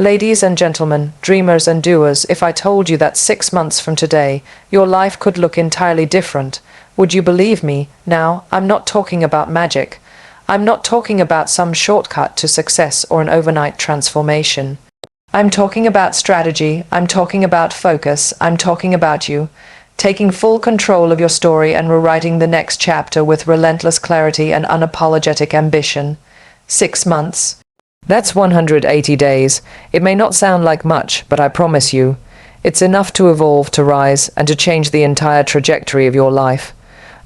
Ladies and gentlemen, dreamers and doers, if I told you that 6 months from today, your life could look entirely different, would you believe me? Now, I'm not talking about magic. I'm not talking about some shortcut to success or an overnight transformation. I'm talking about strategy. I'm talking about focus. I'm talking about you. Taking full control of your story and rewriting the next chapter with relentless clarity and unapologetic ambition. 6 months. That's 180 days. It may not sound like much, but I promise you, it's enough to evolve, to rise, and to change the entire trajectory of your life.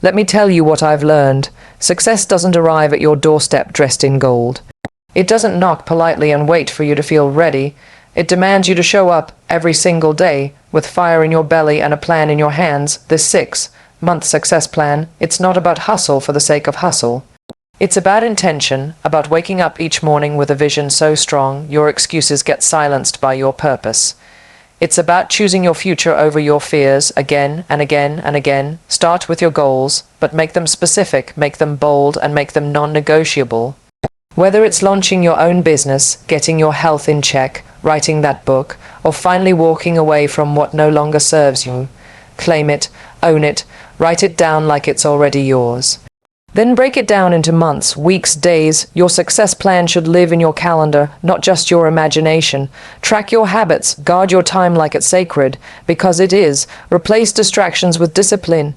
Let me tell you what I've learned. Success doesn't arrive at your doorstep dressed in gold. It doesn't knock politely and wait for you to feel ready. It demands you to show up every single day with fire in your belly and a plan in your hands. This 6-month success plan, it's not about hustle for the sake of hustle. It's about intention, about waking up each morning with a vision so strong your excuses get silenced by your purpose. It's about choosing your future over your fears again and again and again. Start with your goals, but make them specific, make them bold, and make them non-negotiable. Whether it's launching your own business, getting your health in check, writing that book, or finally walking away from what no longer serves you, claim it, own it, write it down like it's already yours. Then break it down into months, weeks, days. Your success plan should live in your calendar, not just your imagination. Track your habits, guard your time like it's sacred, because it is. Replace distractions with discipline.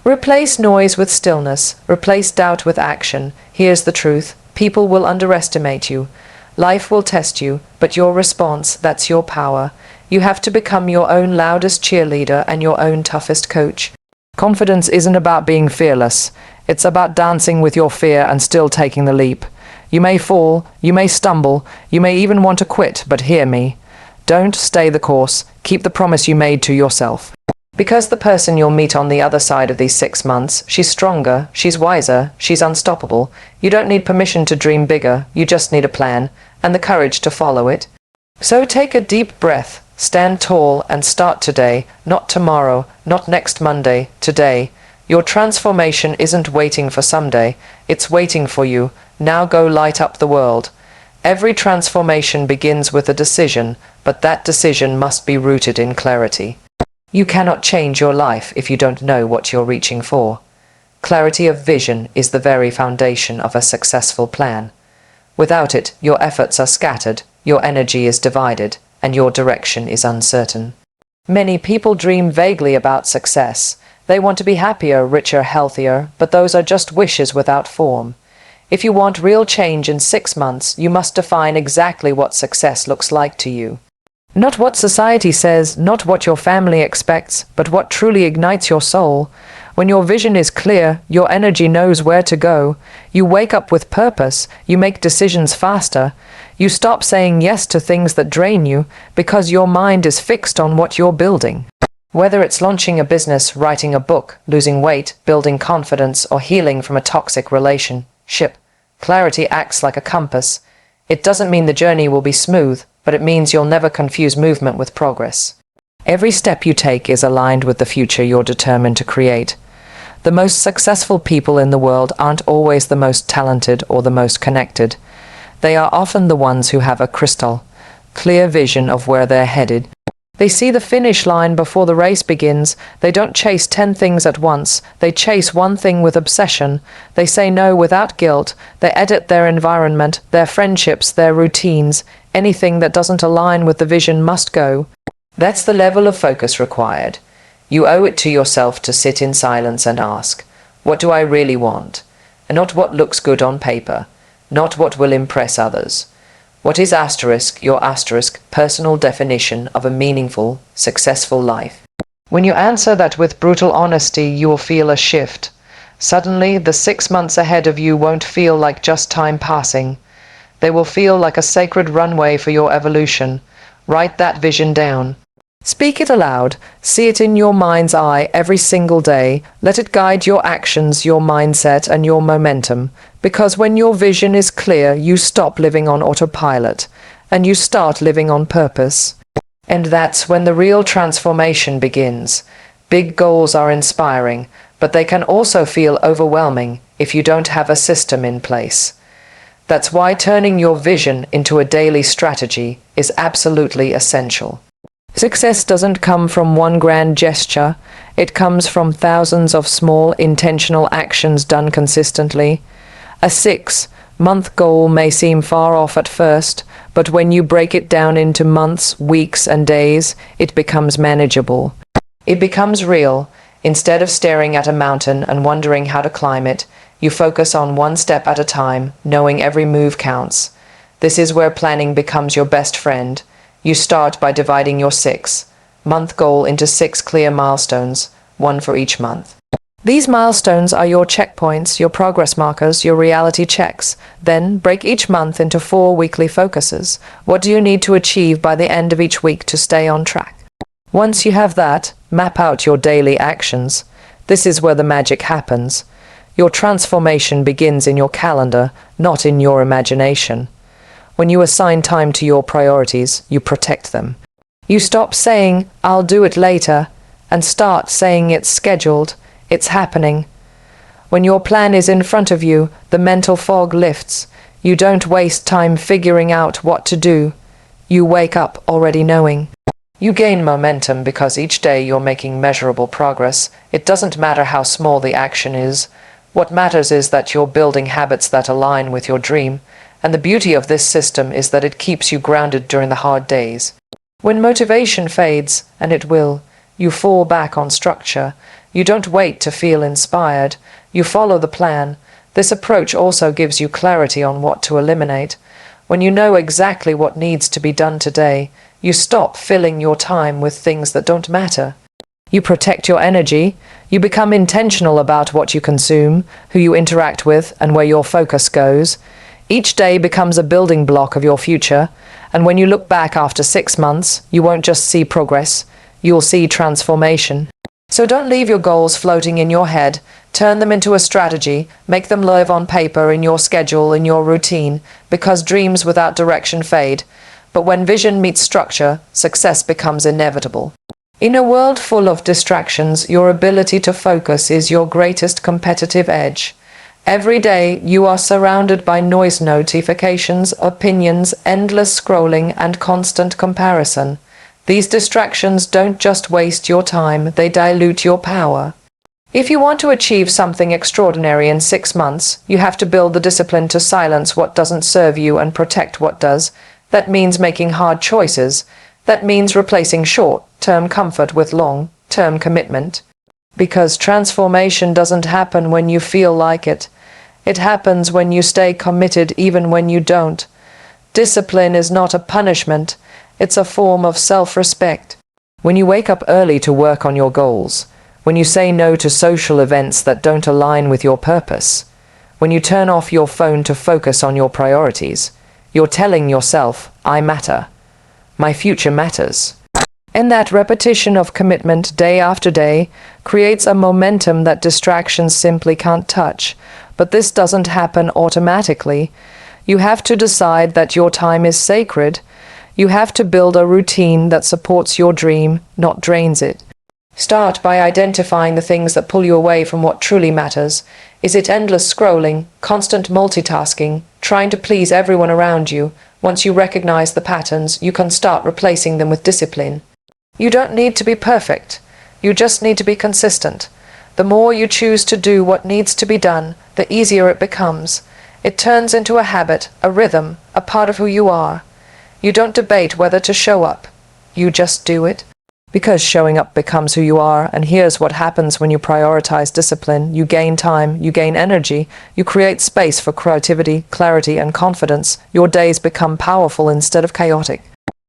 Replace noise with stillness. Replace doubt with action. Here's the truth. People will underestimate you. Life will test you, but your response, that's your power. You have to become your own loudest cheerleader and your own toughest coach. Confidence isn't about being fearless. It's about dancing with your fear and still taking the leap. You may fall, you may stumble, you may even want to quit, but hear me. Don't stay the course. Keep the promise you made to yourself. Because the person you'll meet on the other side of these 6 months, she's stronger, she's wiser, she's unstoppable. You don't need permission to dream bigger, you just need a plan, and the courage to follow it. So take a deep breath, stand tall, and start today, not tomorrow, not next Monday, today. Your transformation isn't waiting for someday, it's waiting for you. Now go light up the world. Every transformation begins with a decision, but that decision must be rooted in clarity. You cannot change your life if you don't know what you're reaching for. Clarity of vision is the very foundation of a successful plan. Without it, your efforts are scattered, your energy is divided, and your direction is uncertain. Many people dream vaguely about success. They want to be happier, richer, healthier, but those are just wishes without form. If you want real change in 6 months, you must define exactly what success looks like to you. Not what society says, not what your family expects, but what truly ignites your soul. When your vision is clear, your energy knows where to go. You wake up with purpose, you make decisions faster. You stop saying yes to things that drain you because your mind is fixed on what you're building. Whether it's launching a business, writing a book, losing weight, building confidence, or healing from a toxic relationship, clarity acts like a compass. It doesn't mean the journey will be smooth, but it means you'll never confuse movement with progress. Every step you take is aligned with the future you're determined to create. The most successful people in the world aren't always the most talented or the most connected. They are often the ones who have a crystal clear vision of where they're headed. They see the finish line before the race begins. They don't chase 10 things at once. They chase one thing with obsession. They say no without guilt. They edit their environment, their friendships, their routines. Anything that doesn't align with the vision must go. That's the level of focus required. You owe it to yourself to sit in silence and ask, what do I really want? And not what looks good on paper, not what will impress others. What is your personal definition of a meaningful, successful life? When you answer that with brutal honesty, you will feel a shift. Suddenly, the 6 months ahead of you won't feel like just time passing. They will feel like a sacred runway for your evolution. Write that vision down. Speak it aloud. See it in your mind's eye every single day. Let it guide your actions, your mindset, and your momentum. Because when your vision is clear, you stop living on autopilot, and you start living on purpose. And that's when the real transformation begins. Big goals are inspiring, but they can also feel overwhelming if you don't have a system in place. That's why turning your vision into a daily strategy is absolutely essential. Success doesn't come from one grand gesture, it comes from thousands of small, intentional actions done consistently. A 6-month goal may seem far off at first, but when you break it down into months, weeks, and days, it becomes manageable. It becomes real. Instead of staring at a mountain and wondering how to climb it, you focus on one step at a time, knowing every move counts. This is where planning becomes your best friend. You start by dividing your 6-month goal into 6 clear milestones, one for each month. These milestones are your checkpoints, your progress markers, your reality checks. Then break each month into 4 weekly focuses. What do you need to achieve by the end of each week to stay on track? Once you have that, map out your daily actions. This is where the magic happens. Your transformation begins in your calendar, not in your imagination. When you assign time to your priorities, you protect them. You stop saying, "I'll do it later," and start saying it's scheduled, it's happening. When your plan is in front of you, the mental fog lifts. You don't waste time figuring out what to do. You wake up already knowing. You gain momentum because each day you're making measurable progress. It doesn't matter how small the action is. What matters is that you're building habits that align with your dream, and the beauty of this system is that it keeps you grounded during the hard days. When motivation fades, and it will, you fall back on structure. You don't wait to feel inspired. You follow the plan. This approach also gives you clarity on what to eliminate. When you know exactly what needs to be done today, you stop filling your time with things that don't matter. You protect your energy. You become intentional about what you consume, who you interact with, and where your focus goes. Each day becomes a building block of your future, and when you look back after 6 months, you won't just see progress, you'll see transformation. So don't leave your goals floating in your head. Turn them into a strategy. Make them live on paper, in your schedule, in your routine, because dreams without direction fade. But when vision meets structure, success becomes inevitable. In a world full of distractions, your ability to focus is your greatest competitive edge. Every day, you are surrounded by noise, notifications, opinions, endless scrolling, and constant comparison. These distractions don't just waste your time, they dilute your power. If you want to achieve something extraordinary in 6 months, you have to build the discipline to silence what doesn't serve you and protect what does. That means making hard choices. That means replacing short-term comfort with long-term commitment. Because transformation doesn't happen when you feel like it. It happens when you stay committed even when you don't. Discipline is not a punishment. It's a form of self-respect. When you wake up early to work on your goals, when you say no to social events that don't align with your purpose, when you turn off your phone to focus on your priorities, you're telling yourself, "I matter. My future matters." And that repetition of commitment day after day creates a momentum that distractions simply can't touch. But this doesn't happen automatically. You have to decide that your time is sacred. You have to build a routine that supports your dream, not drains it. Start by identifying the things that pull you away from what truly matters. Is it endless scrolling, constant multitasking, trying to please everyone around you? Once you recognize the patterns, you can start replacing them with discipline. You don't need to be perfect. You just need to be consistent. The more you choose to do what needs to be done, the easier it becomes. It turns into a habit, a rhythm, a part of who you are. You don't debate whether to show up. You just do it. Because showing up becomes who you are, and here's what happens when you prioritize discipline. You gain time, you gain energy, you create space for creativity, clarity, and confidence. Your days become powerful instead of chaotic.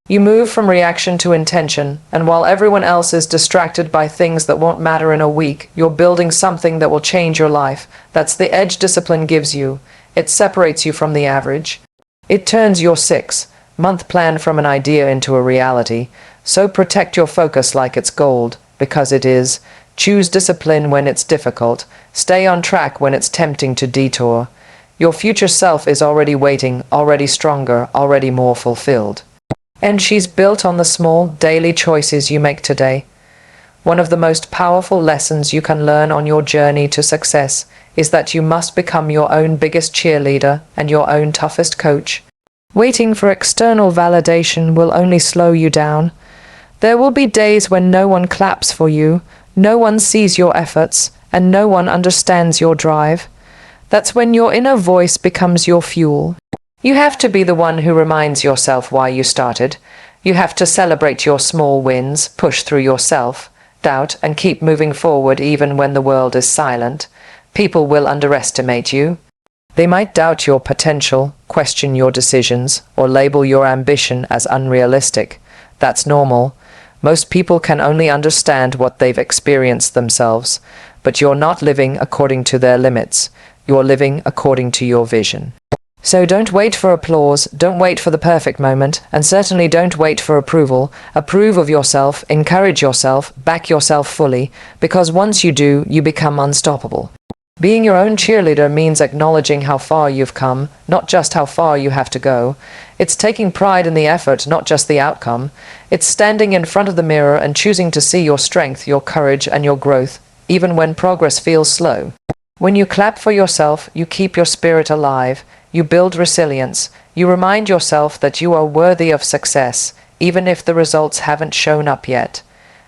You move from reaction to intention, and while everyone else is distracted by things that won't matter in a week, you're building something that will change your life. That's the edge discipline gives you. It separates you from the average. It turns your 6-month plan from an idea into a reality. So protect your focus like it's gold, because it is. Choose discipline when it's difficult. Stay on track when it's tempting to detour. Your future self is already waiting, already stronger, already more fulfilled. And she's built on the small, daily choices you make today. One of the most powerful lessons you can learn on your journey to success is that you must become your own biggest cheerleader and your own toughest coach. Waiting for external validation will only slow you down. There will be days when no one claps for you, no one sees your efforts, and no one understands your drive. That's when your inner voice becomes your fuel. You have to be the one who reminds yourself why you started. You have to celebrate your small wins, push through your self-doubt, and keep moving forward even when the world is silent. People will underestimate you. They might doubt your potential, question your decisions, or label your ambition as unrealistic. That's normal. Most people can only understand what they've experienced themselves, but you're not living according to their limits. You're living according to your vision. So don't wait for applause, don't wait for the perfect moment, and certainly don't wait for approval. Approve of yourself, encourage yourself, back yourself fully, because once you do, you become unstoppable. Being your own cheerleader means acknowledging how far you've come, not just how far you have to go. It's taking pride in the effort, not just the outcome. It's standing in front of the mirror and choosing to see your strength, your courage, and your growth, even when progress feels slow. When you clap for yourself, you keep your spirit alive. You build resilience. You remind yourself that you are worthy of success, even if the results haven't shown up yet.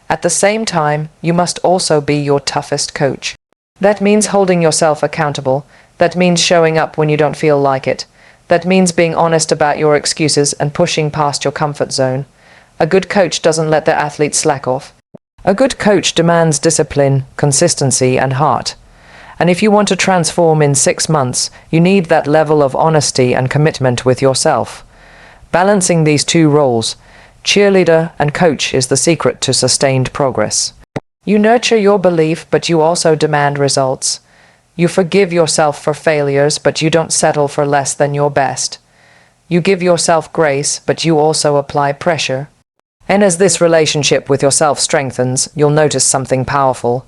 At the same time, you must also be your toughest coach. That means holding yourself accountable. That means showing up when you don't feel like it. That means being honest about your excuses and pushing past your comfort zone. A good coach doesn't let their athletes slack off. A good coach demands discipline, consistency, and heart. And if you want to transform in 6 months, you need that level of honesty and commitment with yourself. Balancing these two roles, cheerleader and coach, is the secret to sustained progress. You nurture your belief, but you also demand results. You forgive yourself for failures, but you don't settle for less than your best. You give yourself grace, but you also apply pressure. And as this relationship with yourself strengthens, you'll notice something powerful.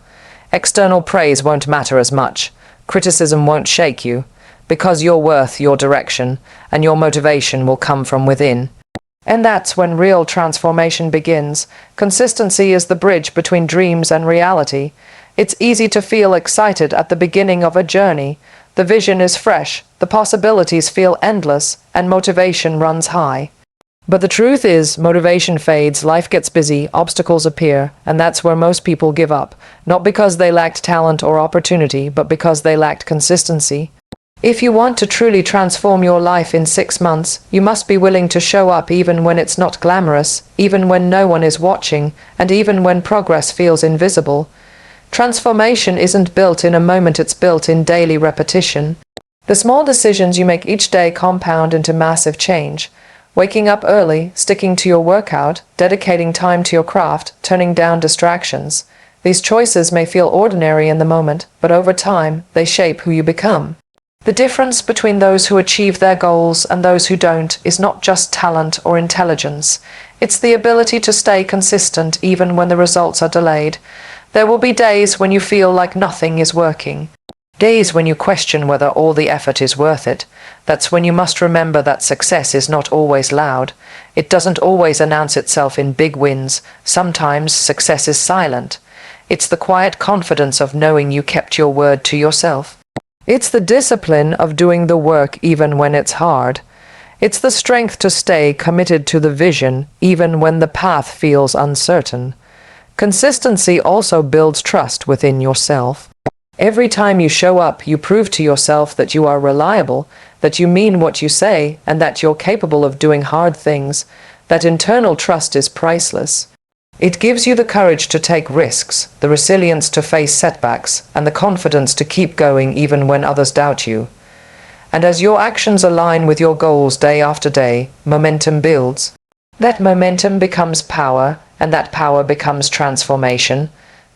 External praise won't matter as much. Criticism won't shake you, because your worth, your direction, and your motivation will come from within. And that's when real transformation begins. Consistency is the bridge between dreams and reality. It's easy to feel excited at the beginning of a journey. The vision is fresh, the possibilities feel endless, and motivation runs high. But the truth is, motivation fades, life gets busy, obstacles appear, and that's where most people give up. Not because they lacked talent or opportunity, but because they lacked consistency. If you want to truly transform your life in 6 months, you must be willing to show up even when it's not glamorous, even when no one is watching, and even when progress feels invisible. Transformation isn't built in a moment, it's built in daily repetition. The small decisions you make each day compound into massive change. Waking up early, sticking to your workout, dedicating time to your craft, turning down distractions. These choices may feel ordinary in the moment, but over time, they shape who you become. The difference between those who achieve their goals and those who don't is not just talent or intelligence. It's the ability to stay consistent even when the results are delayed. There will be days when you feel like nothing is working. Days when you question whether all the effort is worth it. That's when you must remember that success is not always loud. It doesn't always announce itself in big wins. Sometimes success is silent. It's the quiet confidence of knowing you kept your word to yourself. It's the discipline of doing the work even when it's hard. It's the strength to stay committed to the vision even when the path feels uncertain. Consistency also builds trust within yourself. Every time you show up, you prove to yourself that you are reliable, that you mean what you say, and that you're capable of doing hard things. That internal trust is priceless. It gives you the courage to take risks, the resilience to face setbacks, and the confidence to keep going even when others doubt you. And as your actions align with your goals day after day, momentum builds. That momentum becomes power, and that power becomes transformation.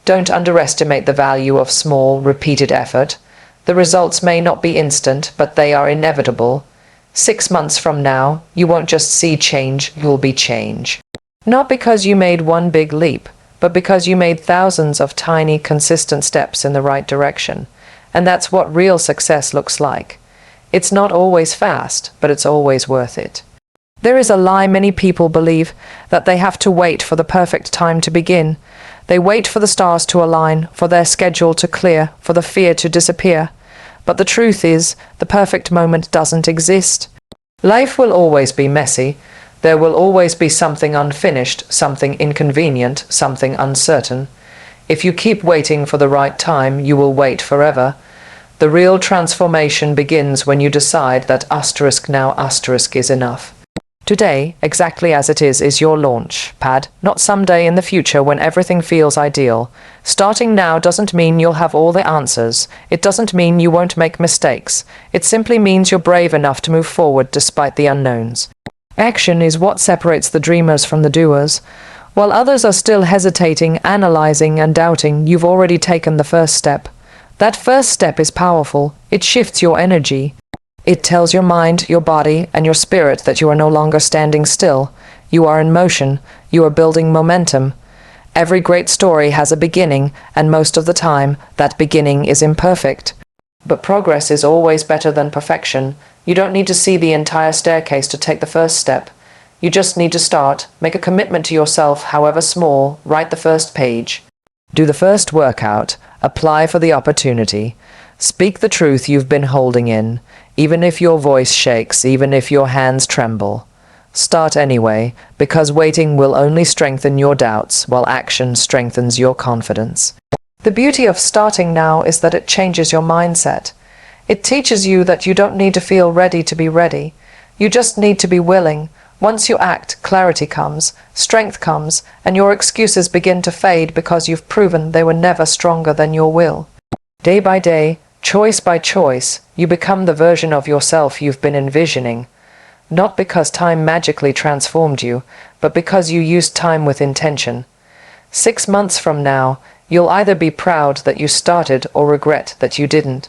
Don't underestimate the value of small, repeated effort. The results may not be instant, but they are inevitable. 6 months from now, you won't just see change, you'll be change. Not because you made one big leap, but because you made thousands of tiny, consistent steps in the right direction. And that's what real success looks like. It's not always fast, but it's always worth it. There is a lie many people believe, that they have to wait for the perfect time to begin. They wait for the stars to align, for their schedule to clear, for the fear to disappear. But the truth is, the perfect moment doesn't exist. Life will always be messy. There will always be something unfinished, something inconvenient, something uncertain. If you keep waiting for the right time, you will wait forever. The real transformation begins when you decide that now is enough. Today, exactly as it is your launch pad, not someday in the future when everything feels ideal. Starting now doesn't mean you'll have all the answers. It doesn't mean you won't make mistakes. It simply means you're brave enough to move forward despite the unknowns. Action is what separates the dreamers from the doers. While others are still hesitating, analyzing, and doubting, you've already taken the first step. That first step is powerful. It shifts your energy. It tells your mind, your body, and your spirit that you are no longer standing still. You are in motion. You are building momentum. Every great story has a beginning, and most of the time, that beginning is imperfect. But progress is always better than perfection. You don't need to see the entire staircase to take the first step. You just need to start, make a commitment to yourself, however small, write the first page. Do the first workout, apply for the opportunity. Speak the truth you've been holding in, even if your voice shakes, even if your hands tremble. Start anyway, because waiting will only strengthen your doubts, while action strengthens your confidence. The beauty of starting now is that it changes your mindset. It teaches you that you don't need to feel ready to be ready. You just need to be willing. Once you act, clarity comes, strength comes, and your excuses begin to fade because you've proven they were never stronger than your will. Day by day, choice by choice, you become the version of yourself you've been envisioning. Not because time magically transformed you, but because you used time with intention. 6 months from now, you'll either be proud that you started or regret that you didn't.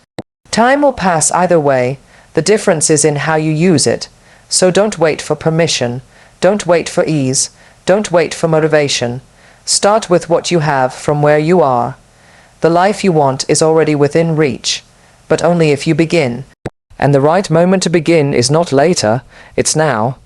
Time will pass either way. The difference is in how you use it. So don't wait for permission. Don't wait for ease. Don't wait for motivation. Start with what you have from where you are. The life you want is already within reach, but only if you begin. And the right moment to begin is not later, it's now.